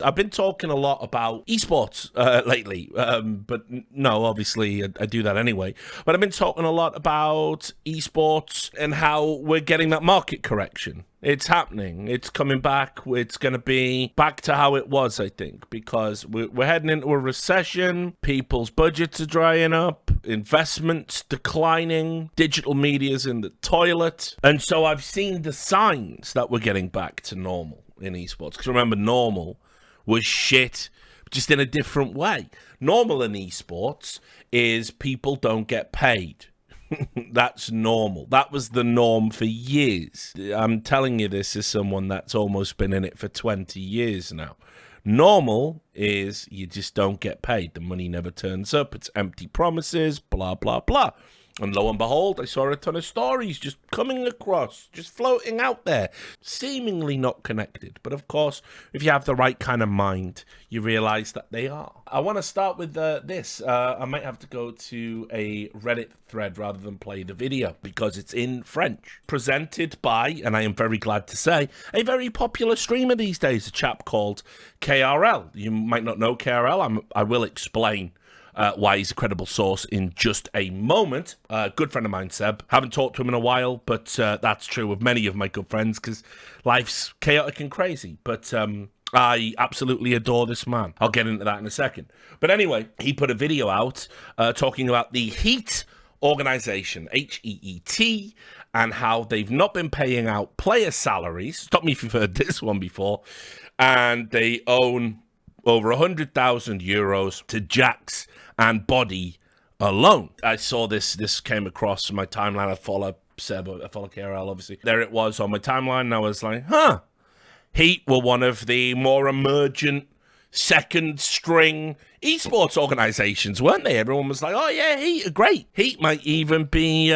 I've been talking a lot about esports lately, but no, obviously I do that anyway. But I've been talking a lot about esports and how we're getting that market correction. It's happening. It's coming back. It's going to be back to how it was, I think, because we're heading into a recession. People's budgets are drying up. Investments declining. Digital media's in the toilet. And so I've seen the signs that we're getting back to normal in esports. Because remember, normal was shit, just in a different way. Normal in esports is people don't get paid. That's normal. That was the norm for years. I'm telling you this as someone that's almost been in it for 20 years now. Normal is you just don't get paid. The money never turns up. It's empty promises, blah, blah, blah. And lo and behold, I saw a ton of stories just coming across, just floating out there, seemingly not connected. But of course, if you have the right kind of mind, you realize that they are. I want to start with this. I might have to go to a Reddit thread rather than play the video because it's in French. Presented by, and I am very glad to say, a very popular streamer these days, a chap called KRL. You might not know KRL. I will explain why he's a credible source in just a moment. Good friend of mine, Seb. Haven't talked to him in a while, but that's true of many of my good friends because life's chaotic and crazy. But I absolutely adore this man. I'll get into that in a second. But anyway, he put a video out talking about the Heat organization, HEET, and how they've not been paying out player salaries. Stop me if you've heard this one before. And they own over 100,000 euros to Jax and Body alone. I saw this came across my timeline. I follow Seb, I follow KRL, obviously. There it was on my timeline, and I was like, Heat were one of the more emergent second string esports organizations, weren't they? Everyone was like, oh yeah, Heat are great. Heat might even be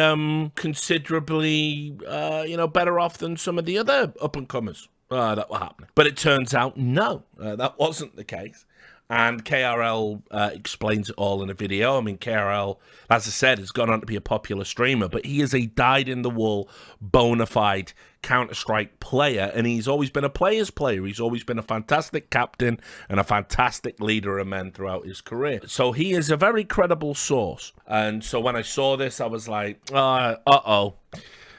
considerably better off than some of the other up-and-comers that were happening. But it turns out, no, that wasn't the case. And KRL explains it all in a video. I mean, KRL, as I said, has gone on to be a popular streamer, but he is a dyed-in-the-wool, bona fide Counter-Strike player, and he's always been a player's player. He's always been a fantastic captain and a fantastic leader of men throughout his career. So he is a very credible source. And so when I saw this, I was like, uh-oh.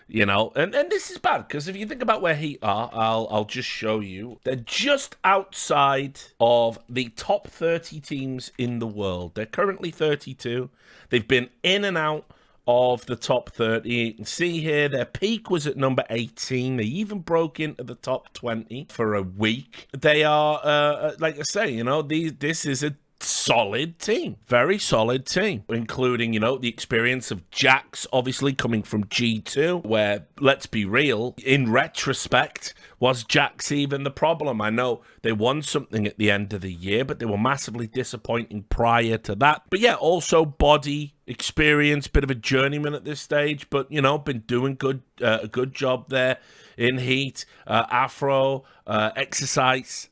You know, and this is bad because if you think about where Heat are, I'll just show you. They're just outside of the top 30 teams in the world. They're currently 32. They've been in and out of the top 30. You can see here their peak was at number 18. They even broke into the top 20 for a week. They are, like I say, you know, this is a solid team, very solid team, including, you know, the experience of Jax, obviously coming from G2, where, let's be real, in retrospect, was Jax even the problem? I know they won something at the end of the year, but they were massively disappointing prior to that. But yeah, also Body, experience, bit of a journeyman at this stage, but, you know, been doing a good job there in Heat. Afro, Exercise,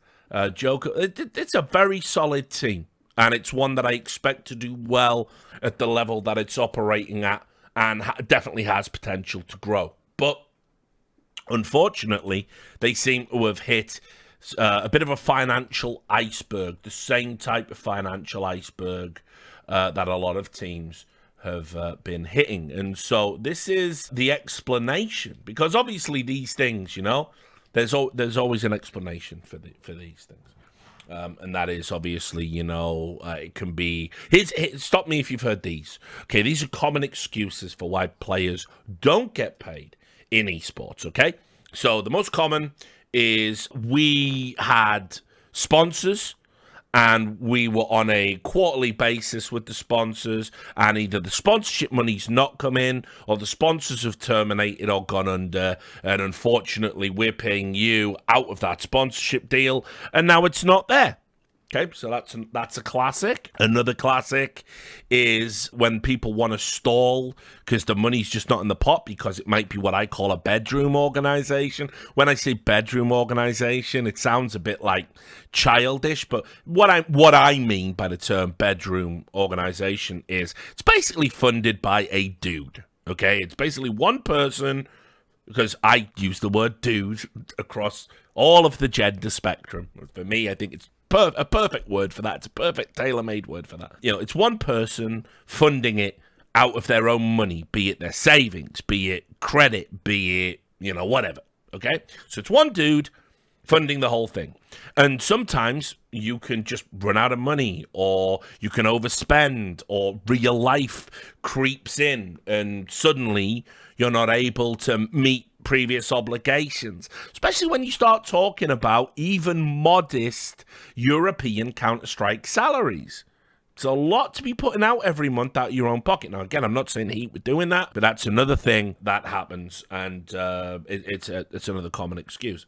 Joker. It's a very solid team. And it's one that I expect to do well at the level that it's operating at and definitely has potential to grow. But unfortunately, they seem to have hit a bit of a financial iceberg, the same type of financial iceberg that a lot of teams have been hitting. And so this is the explanation, because obviously these things, you know, there's always an explanation for these things. And that is obviously, you know, it can be... Stop me if you've heard these. Okay, these are common excuses for why players don't get paid in esports, okay? So the most common is we had sponsors and we were on a quarterly basis with the sponsors, and either the sponsorship money's not come in or the sponsors have terminated or gone under, and unfortunately we're paying you out of that sponsorship deal and now it's not there. Okay, so that's a classic. Another classic is when people want to stall because the money's just not in the pot, because it might be what I call a bedroom organization. When I say bedroom organization, it sounds a bit like childish, but what I mean by the term bedroom organization is it's basically funded by a dude. Okay, it's basically one person, because I use the word dude across all of the gender spectrum. For me, I think it's a perfect word for that. It's a perfect tailor-made word for that. You know, it's one person funding it out of their own money, be it their savings, be it credit, be it, you know, whatever, okay? So it's one dude funding the whole thing. And sometimes you can just run out of money, or you can overspend, or real life creeps in, and suddenly you're not able to meet previous obligations, especially when you start talking about even modest European Counter-Strike salaries. It's a lot to be putting out every month out of your own pocket. Now, again, I'm not saying Heat were doing that, but that's another thing that happens, and it's another common excuse.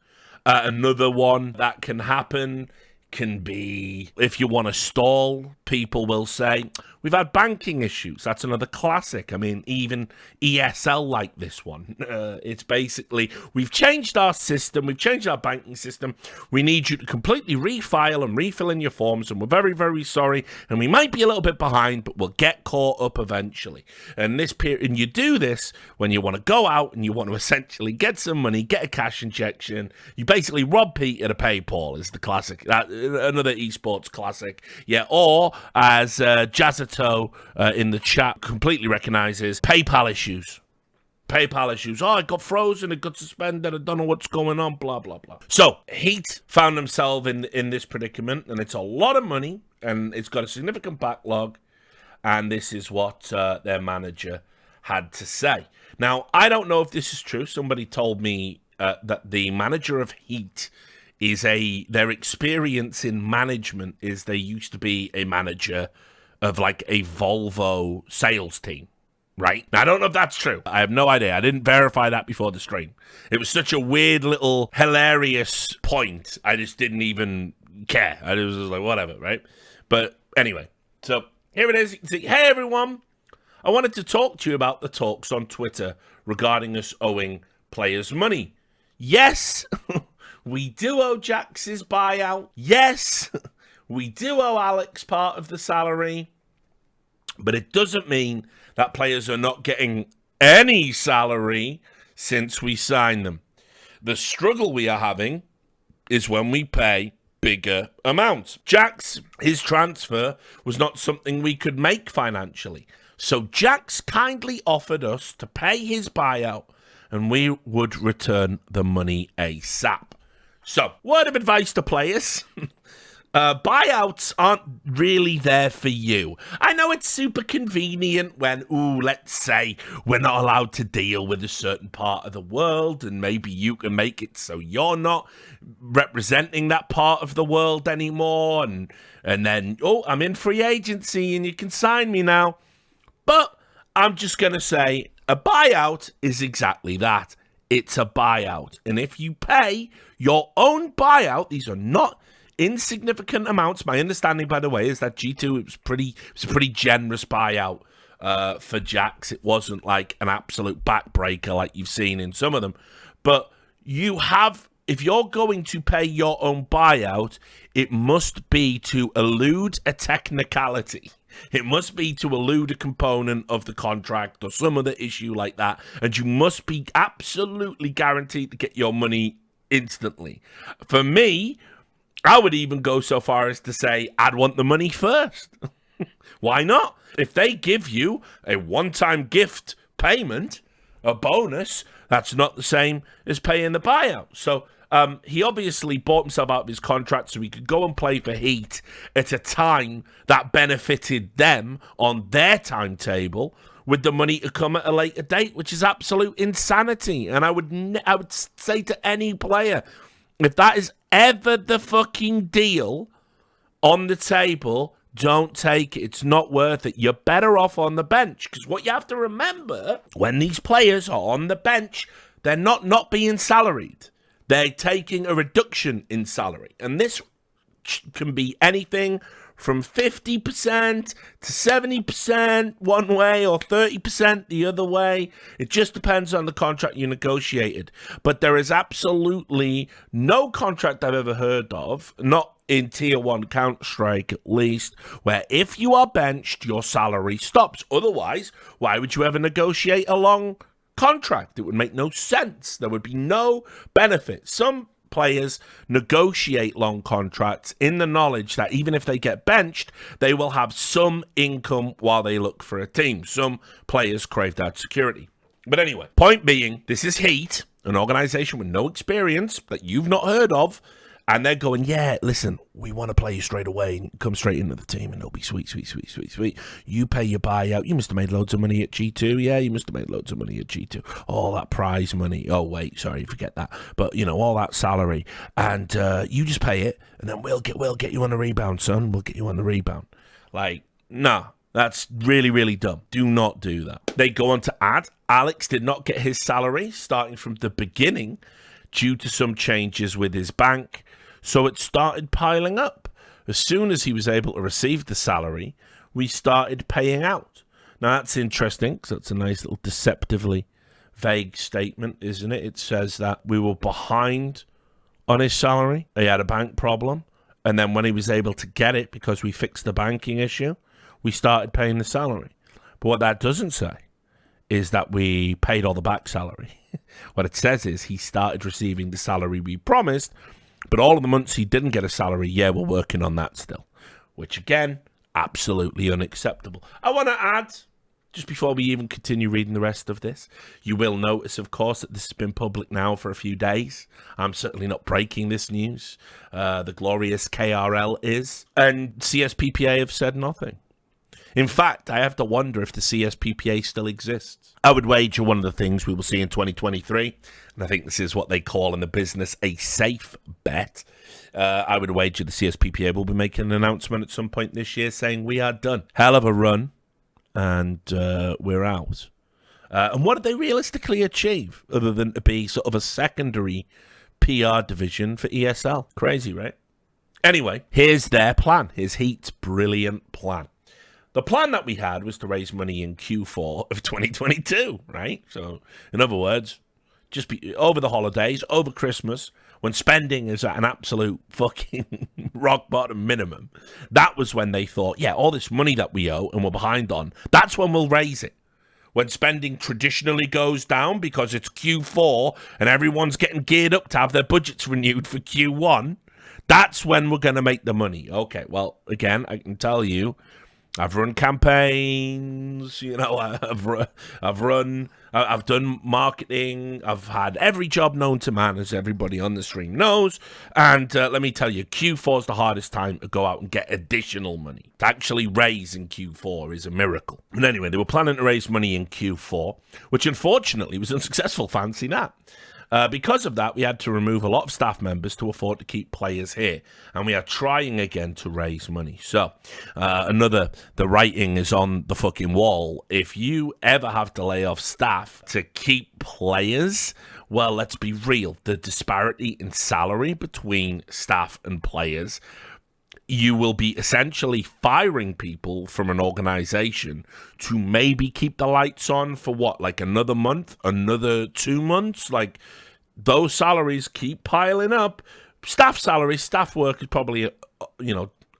Another one that can happen can be if you want to stall, people will say, we've had banking issues. That's another classic. I mean, even ESL like this one. It's basically, we've changed our system. We've changed our banking system. We need you to completely refile and refill in your forms, and we're very, very sorry. And we might be a little bit behind, but we'll get caught up eventually. And this period, and you do this when you want to go out and you want to essentially get some money, get a cash injection. You basically rob Peter to pay Paul is the classic. Another esports classic. Yeah, or as Jazzato in the chat completely recognizes, PayPal issues. PayPal issues. Oh, it got frozen, it got suspended, I don't know what's going on, blah, blah, blah. So, Heat found themselves in this predicament, and it's a lot of money, and it's got a significant backlog, and this is what their manager had to say. Now, I don't know if this is true. Somebody told me that the manager of Heat is their experience in management is they used to be a manager of like a Volvo sales team, right? Now, I don't know if that's true. I have no idea. I didn't verify that before the stream. It was such a weird little hilarious point. I just didn't even care. I was just like, whatever, right? But anyway, so here it is. You can see, hey, everyone. I wanted to talk to you about the talks on Twitter regarding us owing players money. Yes, we do owe Jax's buyout. Yes, we do owe Alex part of the salary. But it doesn't mean that players are not getting any salary since we signed them. The struggle we are having is when we pay bigger amounts. Jax, his transfer was not something we could make financially. So Jax kindly offered us to pay his buyout, and we would return the money ASAP. So, word of advice to players. Buyouts aren't really there for you. I know it's super convenient when, let's say we're not allowed to deal with a certain part of the world, and maybe you can make it so you're not representing that part of the world anymore, and then, I'm in free agency and you can sign me now. But I'm just going to say a buyout is exactly that. It's a buyout. And if you pay your own buyout, these are not insignificant amounts. My understanding, by the way, is that G2, it was a pretty generous buyout for Jax. It wasn't like an absolute backbreaker like you've seen in some of them. But if you're going to pay your own buyout, it must be to elude a technicality. It must be to elude a component of the contract or some other issue like that. And you must be absolutely guaranteed to get your money instantly. For me, I would even go so far as to say I'd want the money first. Why not? If they give you a one-time gift payment, a bonus, that's not the same as paying the buyout. So he obviously bought himself out of his contract so he could go and play for Heat at a time that benefited them on their timetable, with the money to come at a later date, which is absolute insanity. And I would say to any player, if that is ever the fucking deal on the table, don't take it. It's not worth it. You're better off on the bench. Because what you have to remember, when these players are on the bench, they're not being salaried. They're taking a reduction in salary. And this can be anything from 50% to 70% one way or 30% the other way. It just depends on the contract you negotiated. But there is absolutely no contract I've ever heard of, not in Tier 1 Counter-Strike at least, where if you are benched, your salary stops. Otherwise, why would you ever negotiate a long contract? It would make no sense. There would be no benefit. Some players negotiate long contracts in the knowledge that even if they get benched, they will have some income while they look for a team. Some players crave that security. But anyway, point being, this is Heat, an organization with no experience that you've not heard of, and they're going, yeah, listen, we want to play you straight away and come straight into the team and it'll be sweet, sweet, sweet, sweet, sweet. You pay your buyout. You must have made loads of money at G2. Yeah, you must have made loads of money at G2. All that prize money. Oh, wait, sorry, forget that. But, you know, all that salary. And you just pay it and then we'll get you on the rebound, son. We'll get you on the rebound. Like, nah. That's really, really dumb. Do not do that. They go on to add, Alex did not get his salary starting from the beginning due to some changes with his bank. So it started piling up. As soon as he was able to receive the salary, we started paying out. Now, that's interesting because that's a nice little deceptively vague statement, isn't it? It says that we were behind on his salary. He had a bank problem. And then when he was able to get it because we fixed the banking issue, we started paying the salary. But what that doesn't say is that we paid all the back salary. What it says is he started receiving the salary we promised, but all of the months he didn't get a salary, yeah, we're working on that still. Which, again, absolutely unacceptable. I want to add, just before we even continue reading the rest of this, you will notice, of course, that this has been public now for a few days. I'm certainly not breaking this news. The glorious KRL is. And CSPPA have said nothing. In fact, I have to wonder if the CSPPA still exists. I would wager one of the things we will see in 2023, and I think this is what they call in the business a safe bet. I would wager the CSPPA will be making an announcement at some point this year saying we are done. Hell of a run, and we're out. And what did they realistically achieve other than to be sort of a secondary PR division for ESL? Crazy, right? Anyway, here's their plan. Here's Heat's brilliant plan. The plan that we had was to raise money in Q4 of 2022, right? So, in other words, just be over the holidays, over Christmas, when spending is at an absolute fucking rock bottom minimum. That was when they thought, yeah, all this money that we owe and we're behind on, that's when we'll raise it. When spending traditionally goes down because it's Q4 and everyone's getting geared up to have their budgets renewed for Q1, that's when we're going to make the money. Okay, well, again, I can tell you, I've run campaigns, you know, I've done marketing, I've had every job known to man, as everybody on the stream knows, and let me tell you, Q4 is the hardest time to go out and get additional money. To actually raise in Q4 is a miracle. And anyway, they were planning to raise money in Q4, which unfortunately was unsuccessful, fancy that. Because of that, we had to remove a lot of staff members to afford to keep players here. And we are trying again to raise money. So, the writing is on the fucking wall. If you ever have to lay off staff to keep players, well, let's be real. The disparity in salary between staff and players, you will be essentially firing people from an organization to maybe keep the lights on for what, like another month, another 2 months? Like, those salaries keep piling up. Staff salaries, staff workers probably,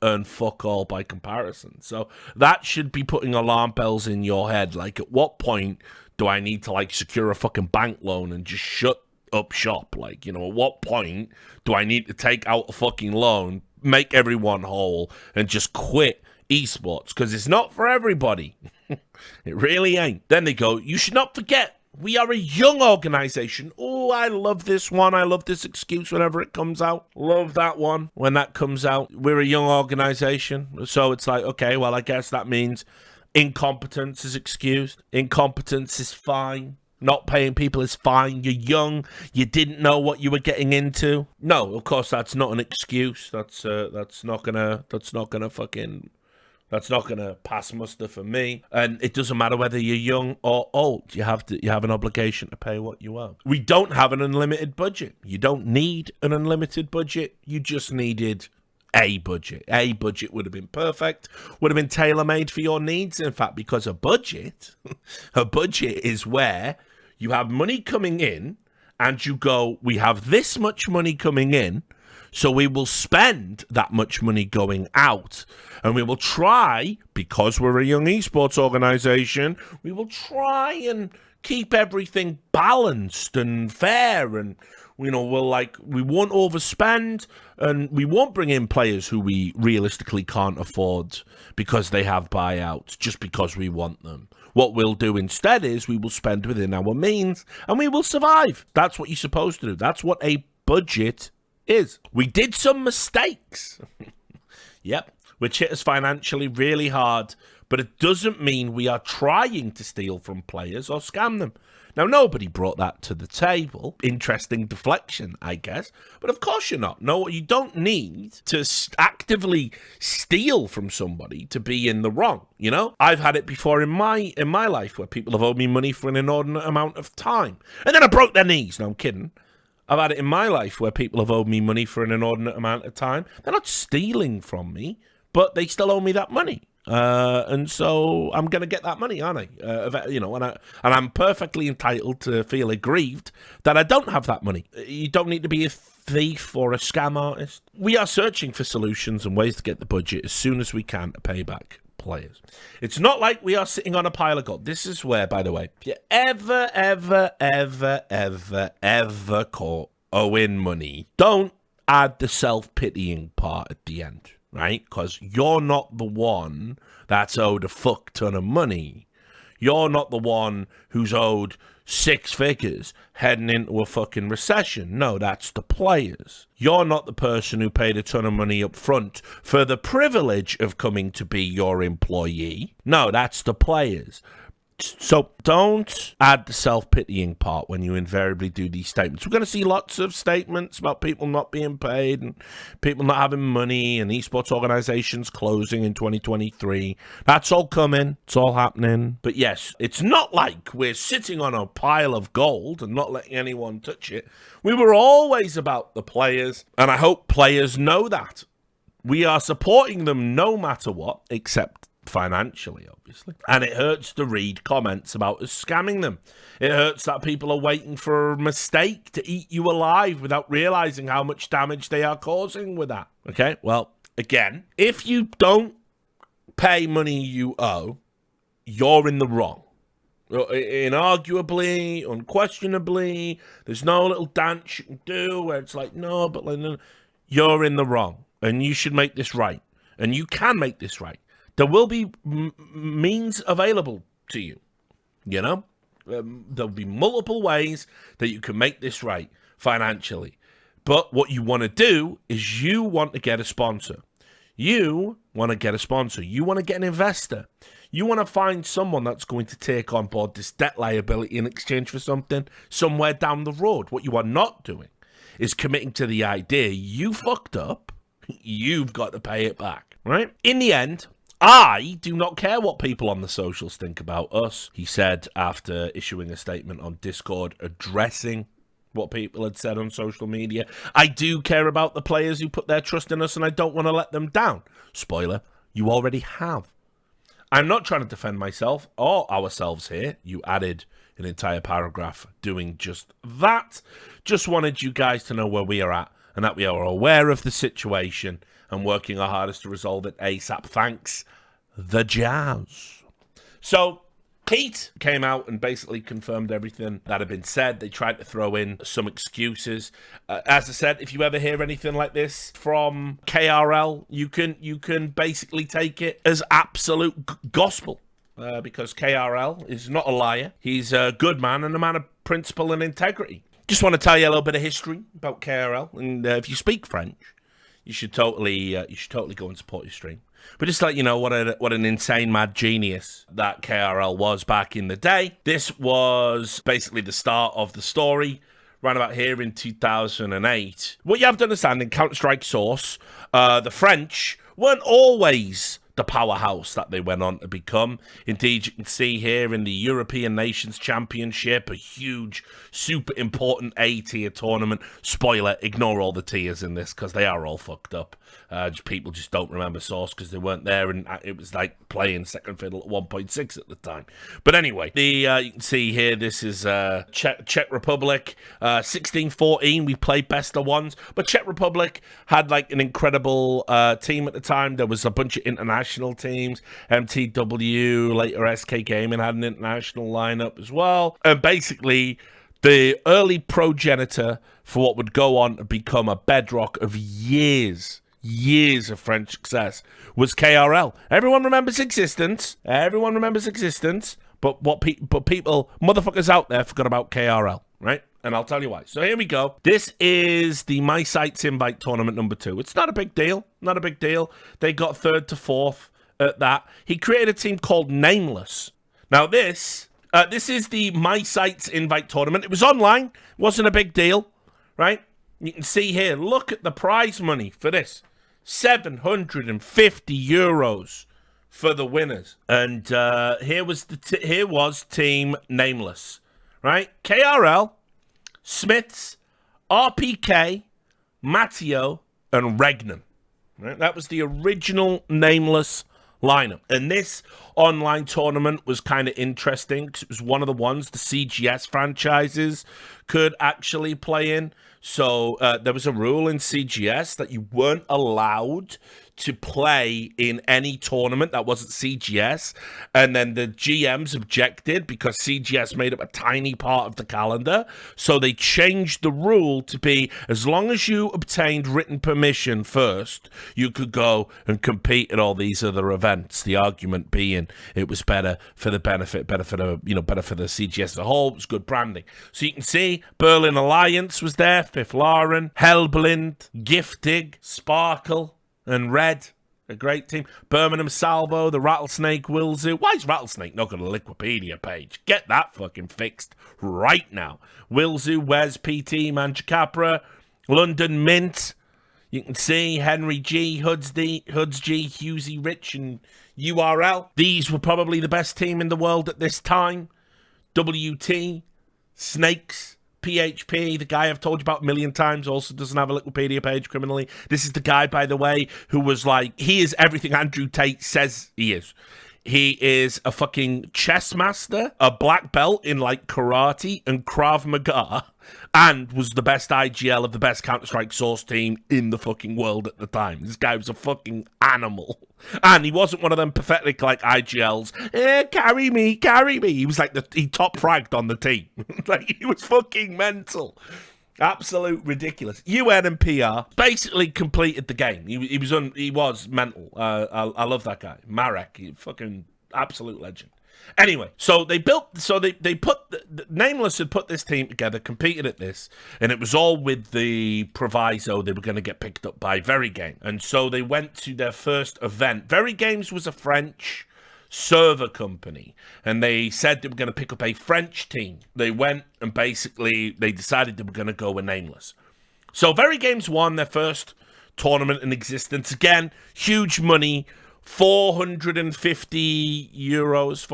earn fuck all by comparison. So that should be putting alarm bells in your head. Like, at what point do I need to, like, secure a fucking bank loan and just shut up shop? Like, at what point do I need to take out a fucking loan, make everyone whole, and just quit esports? Because it's not for everybody. It really ain't. Then they go, you should not forget, we are a young organization. Oh, I love this one. I love this excuse whenever it comes out. Love that one when that comes out. We're a young organization. So it's like, okay, well, I guess that means incompetence is excused. Incompetence is fine. Not paying people is fine. You're young. You didn't know what you were getting into. No, of course that's not an excuse. That's not gonna pass muster for me. And it doesn't matter whether you're young or old. You have an obligation to pay what you owe. We don't have an unlimited budget. You don't need an unlimited budget. You just needed a budget. A budget would have been perfect, would have been tailor-made for your needs. In fact, because a budget is where you have money coming in and you go, we have this much money coming in, so we will spend that much money going out. And we will try, because we're a young esports organization, we will try and keep everything balanced and fair, and We won't overspend, and we won't bring in players who we realistically can't afford because they have buyouts, just because we want them. What we'll do instead is we will spend within our means, and we will survive. That's what you're supposed to do. That's what a budget is. We did some mistakes. Yep, which hit us financially really hard, but it doesn't mean we are trying to steal from players or scam them. Now, nobody brought that to the table. Interesting deflection, I guess. But of course you're not. No, you don't need to actively steal from somebody to be in the wrong, you know? I've had it before in my life where people have owed me money for an inordinate amount of time. And then I broke their knees. No, I'm kidding. I've had it in my life where people have owed me money for an inordinate amount of time. They're not stealing from me, but they still owe me that money. And so I'm going to get that money, aren't I? And I'm perfectly entitled to feel aggrieved that I don't have that money. You don't need to be a thief or a scam artist. We are searching for solutions and ways to get the budget as soon as we can to pay back players. It's not like we are sitting on a pile of gold. This is where, by the way, if you ever caught owing money, don't add the self-pitying part at the end. Right? Because you're not the one that's owed a fuck ton of money. You're not the one who's owed 6 figures heading into a fucking recession. No, that's the players. You're not the person who paid a ton of money up front for the privilege of coming to be your employee. No, that's the players. So don't add the self-pitying part when you invariably do these statements. We're going to see lots of statements about people not being paid and people not having money and esports organizations closing in 2023. That's all coming. It's all happening. But yes, it's not like we're sitting on a pile of gold and not letting anyone touch it. We were always about the players, and I hope players know that. We are supporting them no matter what, except financially, obviously. And it hurts to read comments about us scamming them. It hurts that people are waiting for a mistake to eat you alive without realizing how much damage they are causing with that. Okay, well, again, if you don't pay money you owe, you're in the wrong. Inarguably, unquestionably, there's no little dance you can do where it's like, no, but like, no. You're in the wrong, and you should make this right, and you can make this right. There will be means available to you, you know? There'll be multiple ways that you can make this right financially. But what you want to do is you want to get a sponsor. You want to get a sponsor. You want to get an investor. You want to find someone that's going to take on board this debt liability in exchange for something somewhere down the road. What you are not doing is committing to the idea you fucked up, you've got to pay it back, right? In the end, I do not care what people on the socials think about us, he said after issuing a statement on Discord addressing what people had said on social media. I do care about the players who put their trust in us, and I don't want to let them down. Spoiler, you already have. I'm not trying to defend myself or ourselves here. You added an entire paragraph doing just that. Just wanted you guys to know where we are at and that we are aware of the situation and working our hardest to resolve it ASAP. Thanks, the Jazz. So, Heat came out and basically confirmed everything that had been said. They tried to throw in some excuses. As I said, if you ever hear anything like this from KRL, you can basically take it as absolute gospel. Because KRL is not a liar. He's a good man and a man of principle and integrity. Just want to tell you a little bit of history about KRL. And if you speak French, you should totally go and support your stream. But just to let you know what an insane mad genius that KRL was back in the day. This was basically the start of the story, right about here in 2008. What you have to understand in Counter-Strike Source, the French weren't always the powerhouse that they went on to become. Indeed, you can see here in the European Nations Championship, a huge, super important A-tier tournament. Spoiler, ignore all the tiers in this because they are all fucked up. People just don't remember Source because they weren't there, and it was like playing second fiddle at 1.6 at the time. But anyway, you can see here, this is Czech Republic. 16-14, we played best of ones, but Czech Republic had like an incredible team at the time. There was a bunch of international teams. MTW, later SK Gaming had an international lineup as well. And basically, The early progenitor for what would go on to become a bedrock of years of French success was KRL. Everyone remembers existence. But people, motherfuckers out there forgot about KRL, right? And I'll tell you why. So here we go. This is the My Sites Invite Tournament number 2. It's not a big deal. They got 3rd to 4th at that. He created a team called Nameless. Now this is the My Sites Invite Tournament. It was online. Wasn't a big deal, right? You can see here. Look at the prize money for this. 750 euros for the winners. And here was Team Nameless, right? KRL, Smiths, RPK, Matteo, and Regnan. Right? That was the original Nameless lineup. And this online tournament was kind of interesting because it was one of the ones the CGS franchises could actually play in. So there was a rule in CGS that you weren't allowed to play in any tournament that wasn't CGS, and then the GMs objected because CGS made up a tiny part of the calendar, so they changed the rule to be as long as you obtained written permission first, you could go and compete at all these other events. The argument being it was better for the benefit, better for the CGS as a whole. It was good branding. So you can see Berlin Alliance was there, Fifth Lauren, Hellblind, Giftig, Sparkle, and Red, a great team. Birmingham Salvo, the Rattlesnake Wilzu. Why is Rattlesnake not got a Wikipedia page? Get that fucking fixed right now. Wilzu, Wes, PT, Manchacapra, London Mint. You can see Henry G, Huds G, Husey Rich, and URL. These were probably the best team in the world at this time. WT, Snakes, PHP, the guy I've told you about a million times, also doesn't have a Wikipedia page criminally. This is the guy, by the way, who was like, he is everything Andrew Tate says he is. He is a fucking chess master, a black belt in like karate and Krav Maga, and was the best IGL of the best Counter-Strike source team in the fucking world at the time. This guy was a fucking animal. And he wasn't one of them pathetic like IGLs. Carry me. He was like he top fragged on the team. Like he was fucking mental. Absolute ridiculous. UN and PR basically completed the game. He was mental. I love that guy. Marek, fucking absolute legend. Anyway, so they put Nameless had put this team together, competed at this, and it was all with the proviso they were going to get picked up by Very Game. And so they went to their first event. Very Games was a French server company, and they said they were going to pick up a French team. They went and basically they decided they were going to go with Nameless. So Very Games won their first tournament in existence. Again, huge money. 450 euros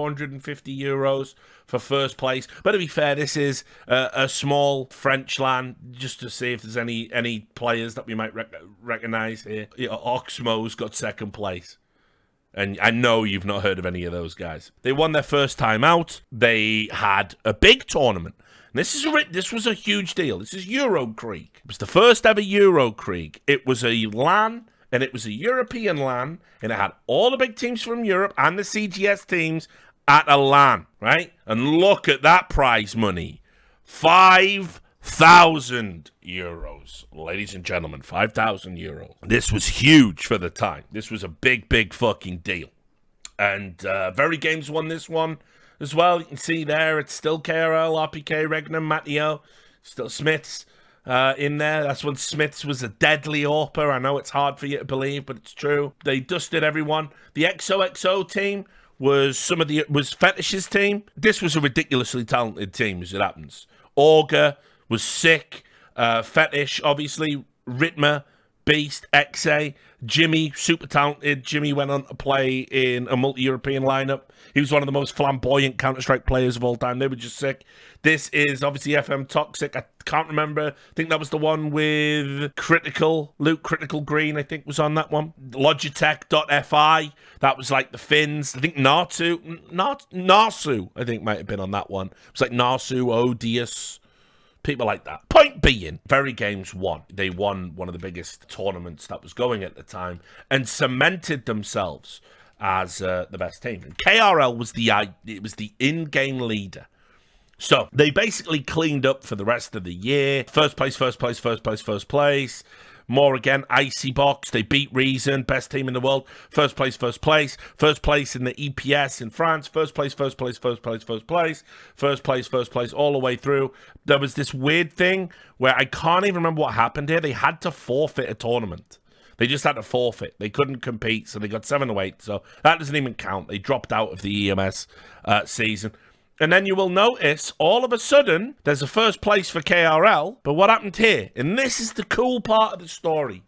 for first place. But to be fair, this is a small French land, just to see if there's any players that we might recognize here. Oxmo's got second place. And I know you've not heard of any of those guys. They won their first time out. They had a big tournament. And this was a huge deal. This is Eurokrieg. It was the first ever Eurokrieg. It was a LAN, and it was a European LAN, and it had all the big teams from Europe and the CGS teams at a LAN, right? And look at that prize money. 5,000 euros. Ladies and gentlemen, 5,000 euros. This was huge for the time. This was a big fucking deal. And Very Games won this one as well. You can see there, it's still KRL, RPK, Regnan, Matteo, still Smiths. In there. That's when Smiths was a deadly AWPer. I know it's hard for you to believe, but it's true. They dusted everyone. The XOXO team was Fetish's team. This was a ridiculously talented team, as it happens. Auger was sick. Fetish, obviously. Ritma, Beast, XA. Jimmy, super talented. Jimmy went on to play in a multi-European lineup. He was one of the most flamboyant Counter-Strike players of all time. They were just sick. This is obviously FM Toxic. I can't remember. I think that was the one with Luke Critical Green, I think, was on that one. Logitech.fi. That was like the Finns. I think Narsu, I think, might have been on that one. It was like Narsu, Odious, people like that. Point being, Very Games won. They won one of the biggest tournaments that was going at the time and cemented themselves as the best team. And KRL was the in-game leader. So they basically cleaned up for the rest of the year. First place. More again, Icy Box. They beat Reason, best team in the world. First place. First place in the EPS in France. First place, all the way through. There was this weird thing where I can't even remember what happened here. They had to forfeit a tournament. They just had to forfeit. They couldn't compete, so they got 7 to 8. So that doesn't even count. They dropped out of the EMS season. And then you will notice, all of a sudden, there's a first place for KRL. But what happened here? And this is the cool part of the story.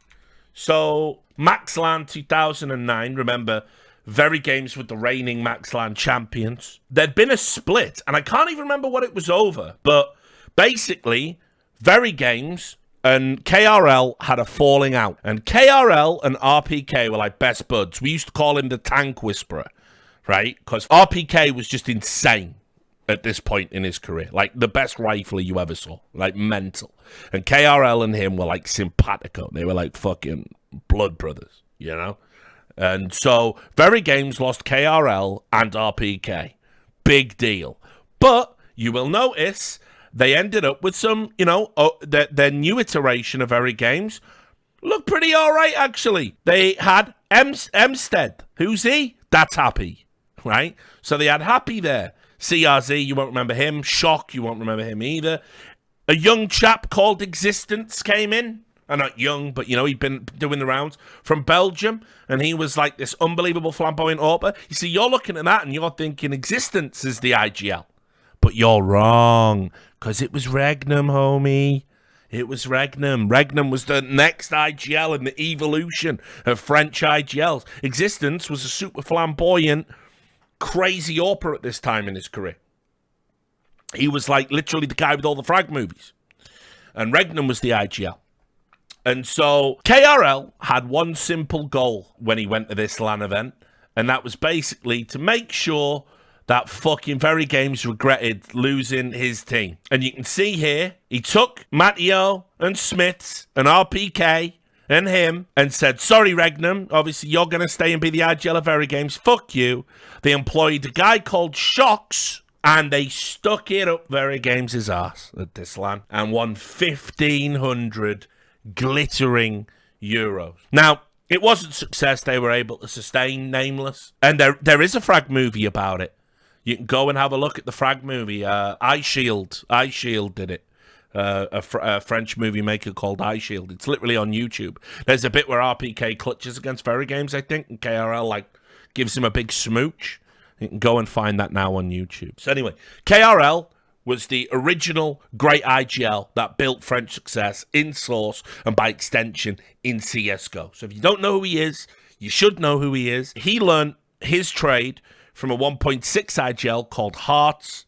So, MaxLand 2009, remember, Very Games with the reigning MaxLand champions. There'd been a split, and I can't even remember what it was over. But basically, Very Games and KRL had a falling out. And KRL and RPK were like best buds. We used to call him the Tank Whisperer, right? Because RPK was just insane at this point in his career. Like, the best rifler you ever saw. Like, mental. And KRL and him were, like, simpatico. They were, like, fucking blood brothers, you know? And so, Very Games lost KRL and RPK. Big deal. But, you will notice, they ended up with some, you know, their new iteration of Very Games looked pretty all right, actually. They had Emstead. Who's he? That's Happy, right? So, they had Happy there. CRZ, you won't remember him. Shock, you won't remember him either. A young chap called Existence came in. Not young, but, you know, he'd been doing the rounds. From Belgium, and he was like this unbelievable flamboyant AWPer. You see, you're looking at that, and you're thinking Existence is the IGL. But you're wrong, because it was Regnum, homie. It was Regnum. Regnum was the next IGL in the evolution of French IGLs. Existence was a super flamboyant, crazy AWPer at this time in his career. He was like literally the guy with all the frag movies. And Regnum was the IGL. And so KRL had one simple goal when he went to this LAN event. And that was basically to make sure that fucking Very Games regretted losing his team. And you can see here, he took Matteo and Smiths and RPK and him, and said, sorry, Regnum, obviously you're going to stay and be the IGL of Very Games, fuck you. They employed a guy called Shocks, and they stuck it up Very Games' ass at this LAN, and won 1,500 glittering euros. Now, it wasn't success they were able to sustain, Nameless, and there is a frag movie about it. You can go and have a look at the frag movie. iShield did it. A French movie maker called iShield. It's literally on YouTube. There's a bit where RPK clutches against Very Games, I think, and KRL like gives him a big smooch. You can go and find that now on YouTube. So anyway, KRL was the original great IGL that built French success in Source and by extension in CSGO. So if you don't know who he is, you should know who he is. He learned his trade from a 1.6 IGL called Heart,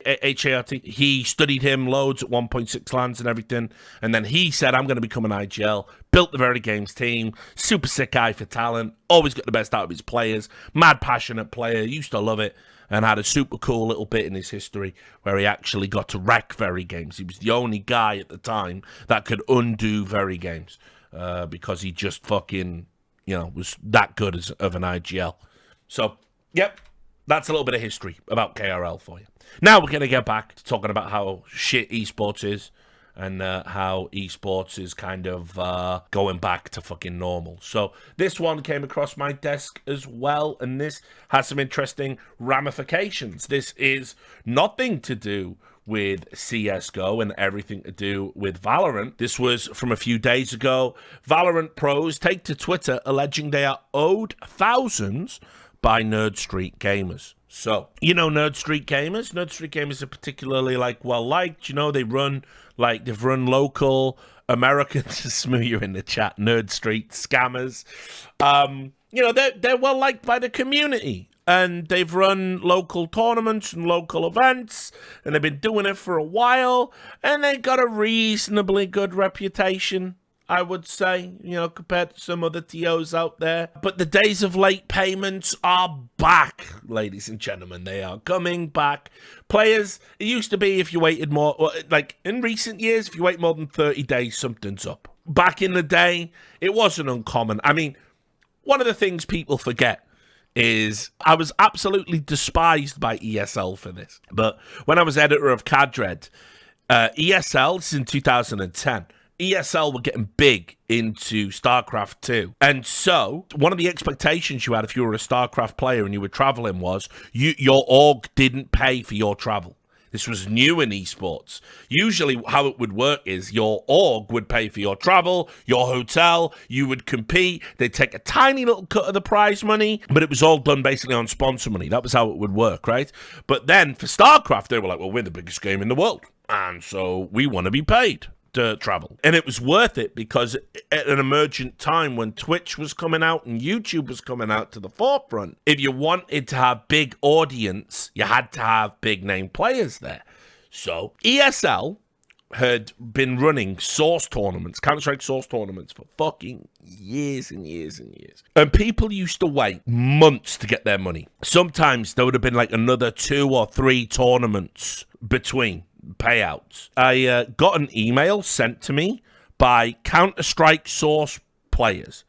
H-A-R-T. He studied him loads at 1.6 lands and everything. And then he said, I'm going to become an IGL. Built the Very Games team. Super sick eye for talent. Always got the best out of his players. Mad passionate player. Used to love it. And had a super cool little bit in his history where he actually got to wreck Very Games. He was the only guy at the time that could undo Very Games. Because he just fucking, you know, was that good of an IGL. So, yep. That's a little bit of history about KRL for you. Now we're going to get back to talking about how shit esports is and how esports is kind of going back to fucking normal. So this one came across my desk as well, and this has some interesting ramifications. This is nothing to do with CSGO and everything to do with Valorant. This was from a few days ago. Valorant pros take to Twitter alleging they are owed thousands by Nerd Street gamers. So, you know Nerd Street gamers? Nerd Street gamers are particularly, like, well-liked. You know, they've run local Americans, Smooth in the chat, Nerd Street scammers. You know, they're well-liked by the community. And they've run local tournaments and local events, and they've been doing it for a while, and they've got a reasonably good reputation, I would say, you know, compared to some other TOs out there. But the days of late payments are back, ladies and gentlemen. They are coming back. Players, it used to be if you waited more, like in recent years, if you wait more than 30 days, something's up. Back in the day, it wasn't uncommon. I mean, one of the things people forget is I was absolutely despised by ESL for this. But when I was editor of Cadred, ESL, this is in 2010, ESL were getting big into StarCraft 2. And so, one of the expectations you had if you were a StarCraft player and you were traveling was your org didn't pay for your travel. This was new in esports. Usually how it would work is your org would pay for your travel, your hotel, you would compete, they'd take a tiny little cut of the prize money, but it was all done basically on sponsor money. That was how it would work, right? But then for StarCraft, they were like, well, we're the biggest game in the world, and so we want to be paid to travel. And it was worth it because at an emergent time when Twitch was coming out and YouTube was coming out to the forefront, if you wanted to have big audience, you had to have big name players there. So ESL had been running Source tournaments, Counter-Strike Source tournaments for fucking years and years and years. And people used to wait months to get their money. Sometimes there would have been like another 2 or 3 tournaments between payouts. I got an email sent to me by Counter-Strike Source players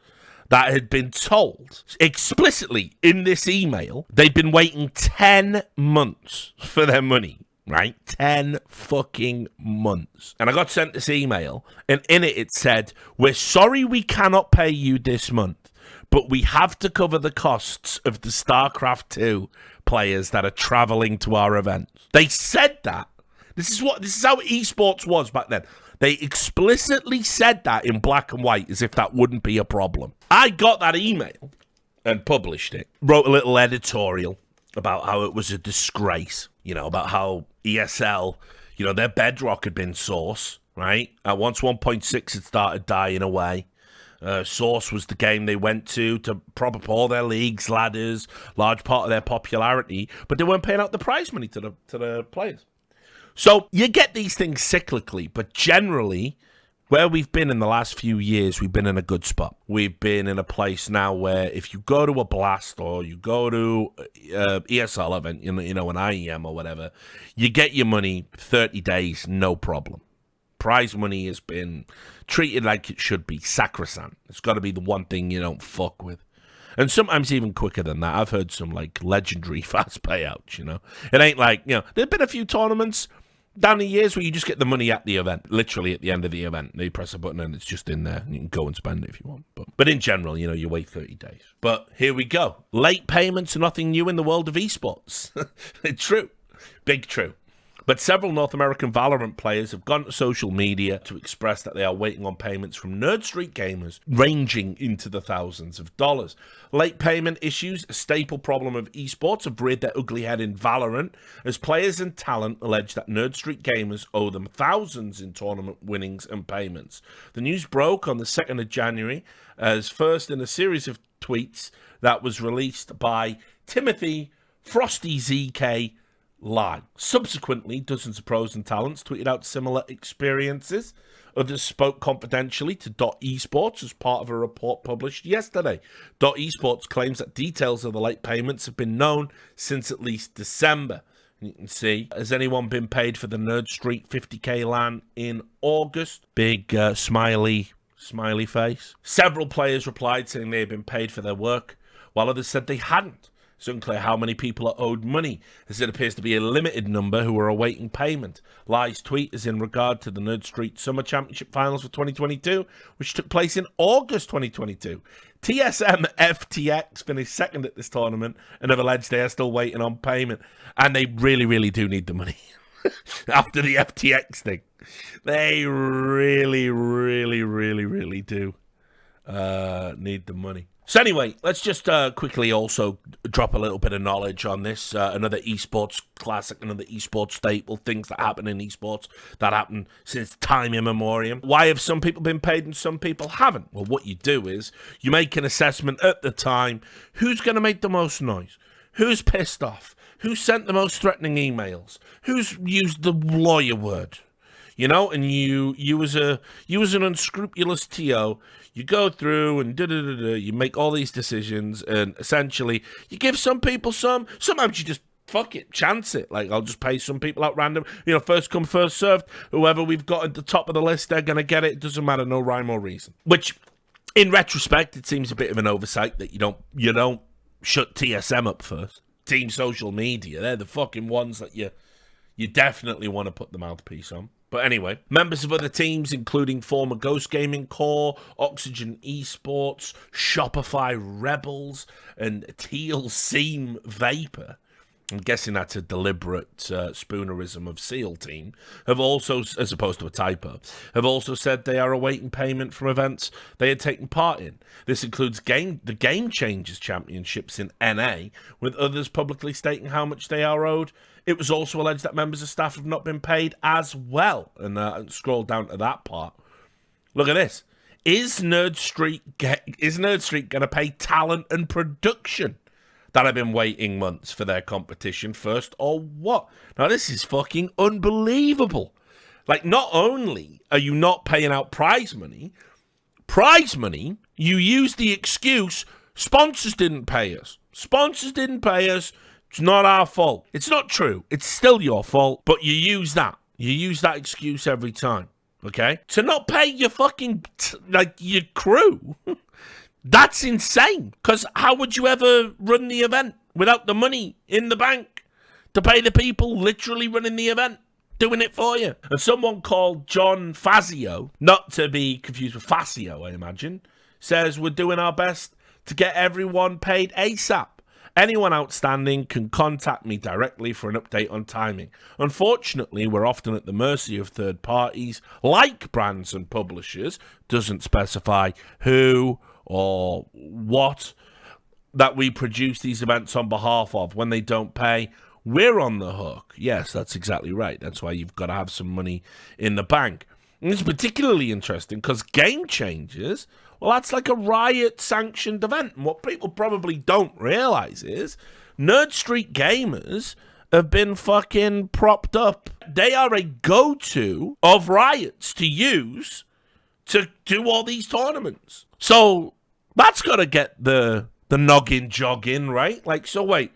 that had been told explicitly in this email they'd been waiting 10 months for their money, right? 10 fucking months. And I got sent this email, and in it said, we're sorry we cannot pay you this month, but we have to cover the costs of the StarCraft 2 players that are traveling to our events. They said that. This is how esports was back then. They explicitly said that in black and white as if that wouldn't be a problem. I got that email and published it. Wrote a little editorial about how it was a disgrace, about how ESL, their bedrock had been Source, right? Once 1.6 had started dying away, Source was the game they went to prop up all their leagues, ladders, large part of their popularity, but they weren't paying out the prize money to the players. So you get these things cyclically, but generally, where we've been in the last few years, we've been in a good spot. We've been in a place now where if you go to a Blast or you go to ESL event, an IEM or whatever, you get your money 30 days, no problem. Prize money has been treated like it should be, sacrosanct. It's got to be the one thing you don't fuck with. And sometimes even quicker than that. I've heard some legendary fast payouts, It ain't like, there've been a few tournaments down the years where you just get the money at the event, literally at the end of the event. You press a button and it's just in there, and you can go and spend it if you want. But in general, you wait 30 days. But here we go. Late payments are nothing new in the world of esports. It's true. Big true. But several North American Valorant players have gone to social media to express that they are waiting on payments from Nerd Street gamers ranging into the thousands of dollars. Late payment issues, a staple problem of esports, have reared their ugly head in Valorant as players and talent allege that Nerd Street gamers owe them thousands in tournament winnings and payments. The news broke on the 2nd of January as first in a series of tweets that was released by Timothy Frosty ZK Lie. Subsequently, dozens of pros and talents tweeted out similar experiences. Others spoke confidentially to Esports as part of a report published yesterday. Esports claims that details of the late payments have been known since at least December. You can see, has anyone been paid for the Nerd Street 50k LAN in August? Big smiley face. Several players replied saying they had been paid for their work, while others said they hadn't. It's unclear how many people are owed money, as it appears to be a limited number who are awaiting payment. Lie's tweet is in regard to the Nerd Street Summer Championship Finals for 2022, which took place in August 2022. TSM FTX finished second at this tournament and have alleged they are still waiting on payment. And they really, really do need the money. After the FTX thing. They really, really, really, really do need the money. So anyway, let's just quickly also drop a little bit of knowledge on this. Another esports classic, another esports staple, things that happen in esports that happen since time immemorial. Why have some people been paid and some people haven't? Well, what you do is you make an assessment at the time. Who's going to make the most noise? Who's pissed off? Who sent the most threatening emails? Who's used the lawyer word? And you as an unscrupulous TO, you go through and you make all these decisions, and essentially you give some people some. Sometimes you just fuck it, chance it. Like, I'll just pay some people out random. First come, first served. Whoever we've got at the top of the list, they're gonna get it. It doesn't matter, no rhyme or reason. Which, in retrospect, it seems a bit of an oversight that you don't shut TSM up first. Team Social Media, they're the fucking ones that you definitely want to put the mouthpiece on. But anyway, members of other teams, including former Ghost Gaming Core, Oxygen Esports, Shopify Rebels, and Teal Seam Vapor, I'm guessing that's a deliberate spoonerism of SEAL Team, have also, as opposed to a typo, have also said they are awaiting payment from events they had taken part in. This includes the Game Changers Championships in NA, with others publicly stating how much they are owed. It was also alleged that members of staff have not been paid as well. And scroll down to that part. Look at this. Is Nerd Street going to pay talent and production that have been waiting months for their competition first, or what? Now, this is fucking unbelievable. Like, not only are you not paying out prize money, you use the excuse, sponsors didn't pay us. Sponsors didn't pay us. It's not our fault. It's not true. It's still your fault, but you use that. You use that excuse every time, okay? To not pay your fucking, your crew. That's insane, because how would you ever run the event without the money in the bank to pay the people literally running the event, doing it for you? And someone called John Fazio, not to be confused with Fazio, I imagine, says we're doing our best to get everyone paid ASAP. Anyone outstanding can contact me directly for an update on timing. Unfortunately, we're often at the mercy of third parties, like brands and publishers, doesn't specify who or what, that we produce these events on behalf of. When they don't pay, we're on the hook. Yes, that's exactly right. That's why you've got to have some money in the bank. And it's particularly interesting because Game Changers, well, that's like a Riot-sanctioned event. And what people probably don't realize is Nerd Street Gamers have been fucking propped up. They are a go-to of Riots to use to do all these tournaments. So that's got to get the noggin jogging, right? Like, so wait,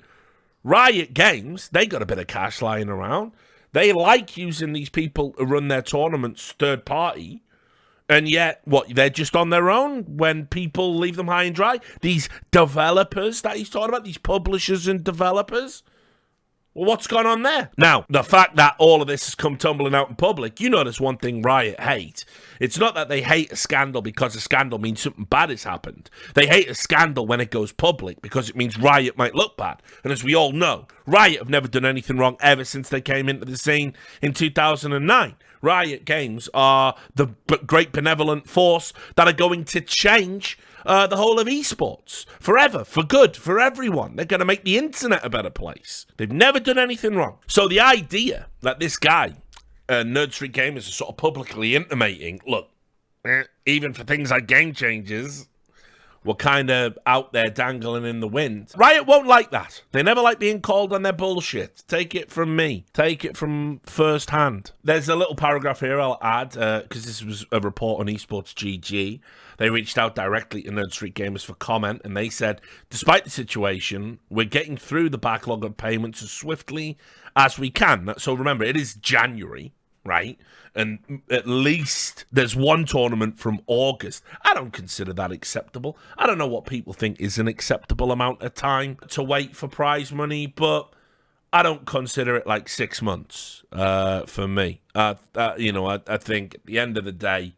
Riot Games, they got a bit of cash lying around. They like using these people to run their tournaments third party. And yet, what, they're just on their own when people leave them high and dry? These developers that he's talking about, these publishers and developers? Well, what's gone on there? Now, the fact that all of this has come tumbling out in public, you know there's one thing Riot hate. It's not that they hate a scandal because a scandal means something bad has happened. They hate a scandal when it goes public because it means Riot might look bad. And as we all know, Riot have never done anything wrong ever since they came into the scene in 2009. Riot Games are the great benevolent force that are going to change the whole of esports forever, for good, for everyone. They're going to make the internet a better place. They've never done anything wrong. So the idea that this guy, Nerd Street Gamers, is sort of publicly intimating, look, even for things like Game Changers, we're kind of out there dangling in the wind. Riot won't like that. They never like being called on their bullshit. Take it from me. Take it from first hand. There's a little paragraph here I'll add, because this was a report on Esports GG. They reached out directly to Nerd Street Gamers for comment, and they said, despite the situation, we're getting through the backlog of payments as swiftly as we can. So remember, it is January, right? And at least there's one tournament from August. I don't consider that acceptable. I don't know what people think is an acceptable amount of time to wait for prize money, but I don't consider it like 6 months for me. I think at the end of the day,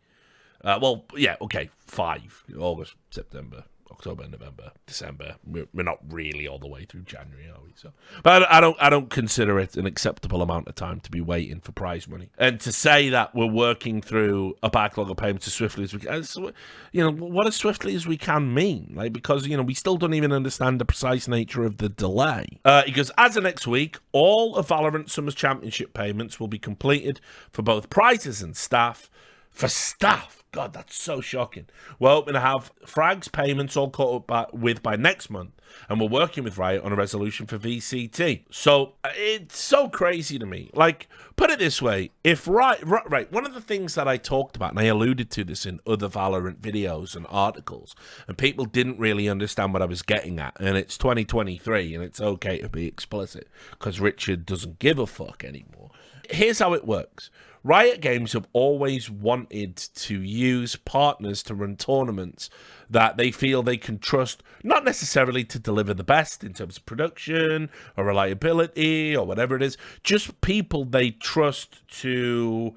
5, August, September, October, November, December. We're not really all the way through January, are we? So, but I don't consider it an acceptable amount of time to be waiting for prize money. And to say that we're working through a backlog of payments as swiftly as we can, what as swiftly as we can mean? Like, because we still don't even understand the precise nature of the delay. He goes, as of next week, all of Valorant Summer's Championship payments will be completed for both prizes and staff. For staff. God, that's so shocking. We're hoping to have Frag's payments all caught up by next month, and we're working with Riot on a resolution for VCT. So it's so crazy to me. Like, put it this way, if right, one of the things that I talked about, and I alluded to this in other Valorant videos and articles, and people didn't really understand what I was getting at, and it's 2023, and it's okay to be explicit, because Richard doesn't give a fuck anymore. Here's how it works. Riot Games have always wanted to use partners to run tournaments that they feel they can trust, not necessarily to deliver the best in terms of production or reliability or whatever it is, just people they trust to,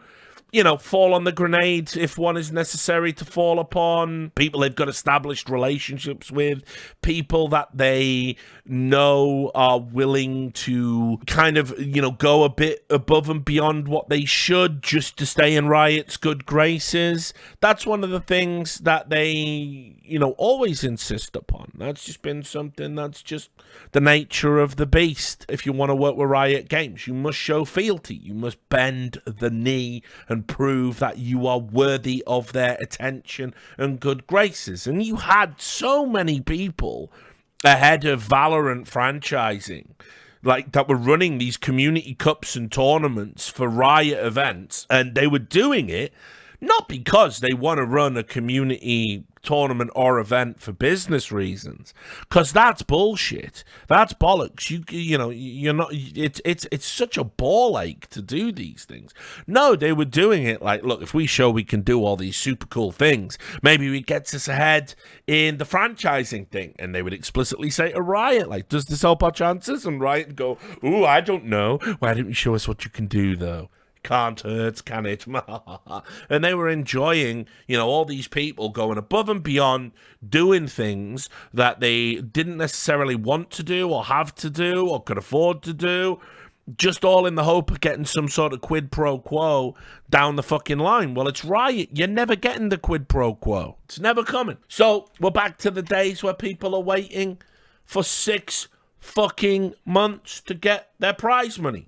fall on the grenade if one is necessary to fall upon, people they've got established relationships with, people that they know are willing to kind of, go a bit above and beyond what they should just to stay in Riot's good graces. That's one of the things that they, always insist upon. That's just been something that's just the nature of the beast. If you want to work with Riot Games, you must show fealty. You must bend the knee and prove that you are worthy of their attention and good graces. And you had so many people ahead of Valorant franchising, that were running these community cups and tournaments for Riot events, and they were doing it not because they want to run a community tournament or event for business reasons, because that's bullshit. That's bollocks. You're not. It's such a ball ache to do these things. No, they were doing it look, if we show we can do all these super cool things, maybe it gets us ahead in the franchising thing. And they would explicitly say to Riot, does this help our chances? And Riot would go, ooh, I don't know. Why didn't you show us what you can do though? Can't hurt, can it? And they were enjoying, all these people going above and beyond, doing things that they didn't necessarily want to do or have to do or could afford to do, just all in the hope of getting some sort of quid pro quo down the fucking line. Well, it's Riot. You're never getting the quid pro quo. It's never coming. So we're back to the days where people are waiting for 6 fucking months to get their prize money.